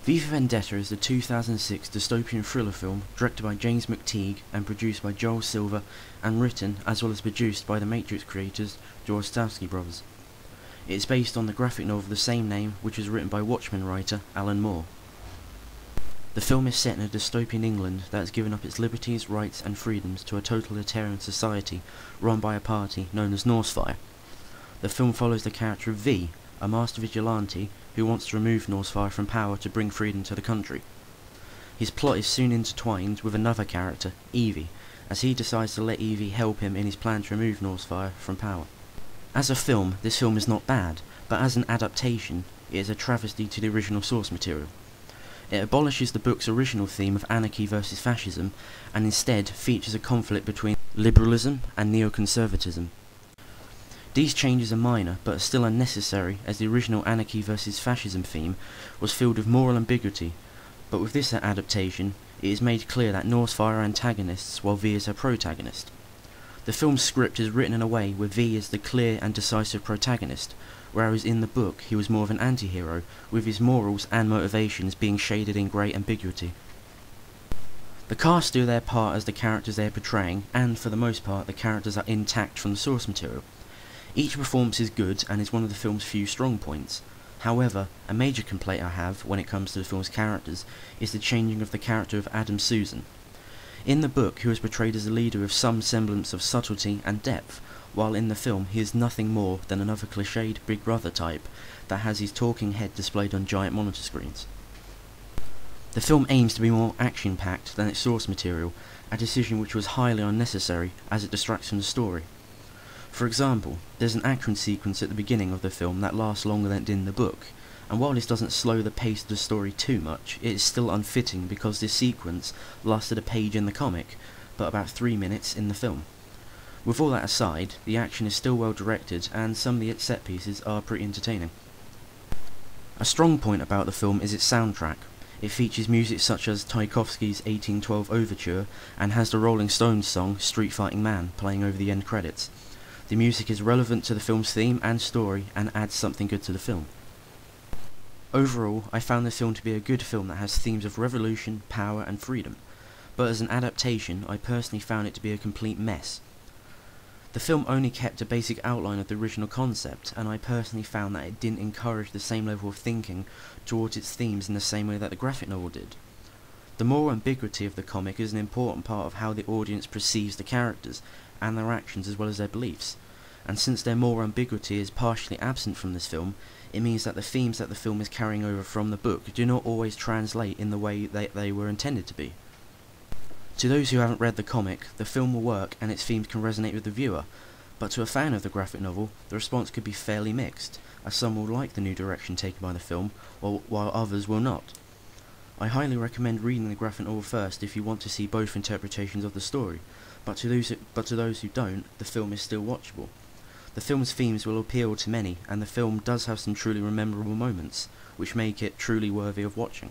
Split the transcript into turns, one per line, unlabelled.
V For Vendetta is a 2006 dystopian thriller film directed by James McTeague and produced by Joel Silver and written as well as produced by the Matrix creators, the Wachowski brothers. It is based on the graphic novel of the same name, which was written by Watchmen writer Alan Moore. The film is set in a dystopian England that has given up its liberties, rights and freedoms to a totalitarian society run by a party known as Northfire. The film follows the character of V, a master vigilante who wants to remove Northfire from power to bring freedom to the country. His plot is soon intertwined with another character, Evie, as he decides to let Evie help him in his plan to remove Northfire from power. As a film, this film is not bad, but as an adaptation, it is a travesty to the original source material. It abolishes the book's original theme of anarchy versus fascism, and instead features a conflict between liberalism and neoconservatism. These changes are minor, but are still unnecessary, as the original anarchy versus fascism theme was filled with moral ambiguity, but with this adaptation, it is made clear that Northfire are antagonists while V is her protagonist. The film's script is written in a way where V is the clear and decisive protagonist, whereas in the book he was more of an anti-hero, with his morals and motivations being shaded in grey ambiguity. The cast do their part as the characters they are portraying, and for the most part the characters are intact from the source material. Each performance is good and is one of the film's few strong points. However, a major complaint I have when it comes to the film's characters is the changing of the character of Adam Susan. In the book he was portrayed as a leader with some semblance of subtlety and depth, while in the film he is nothing more than another cliched Big Brother type that has his talking head displayed on giant monitor screens. The film aims to be more action-packed than its source material, a decision which was highly unnecessary as it distracts from the story. For example, there's an action sequence at the beginning of the film that lasts longer than it did in the book, and while this doesn't slow the pace of the story too much, it is still unfitting because this sequence lasted a page in the comic, but about 3 minutes in the film. With all that aside, the action is still well directed, and some of the set pieces are pretty entertaining. A strong point about the film is its soundtrack. It features music such as Tchaikovsky's 1812 Overture, and has the Rolling Stones song Street Fighting Man playing over the end credits. The music is relevant to the film's theme and story, and adds something good to the film. Overall, I found this film to be a good film that has themes of revolution, power and freedom, but as an adaptation I personally found it to be a complete mess. The film only kept a basic outline of the original concept, and I personally found that it didn't encourage the same level of thinking towards its themes in the same way that the graphic novel did. The moral ambiguity of the comic is an important part of how the audience perceives the characters and their actions as well as their beliefs, and since their moral ambiguity is partially absent from this film, it means that the themes that the film is carrying over from the book do not always translate in the way they were intended to be. To those who haven't read the comic, the film will work and its themes can resonate with the viewer, but to a fan of the graphic novel, the response could be fairly mixed, as some will like the new direction taken by the film, while others will not. I highly recommend reading the graphic novel first if you want to see both interpretations of the story, but to those who don't, the film is still watchable. The film's themes will appeal to many, and the film does have some truly memorable moments, which make it truly worthy of watching.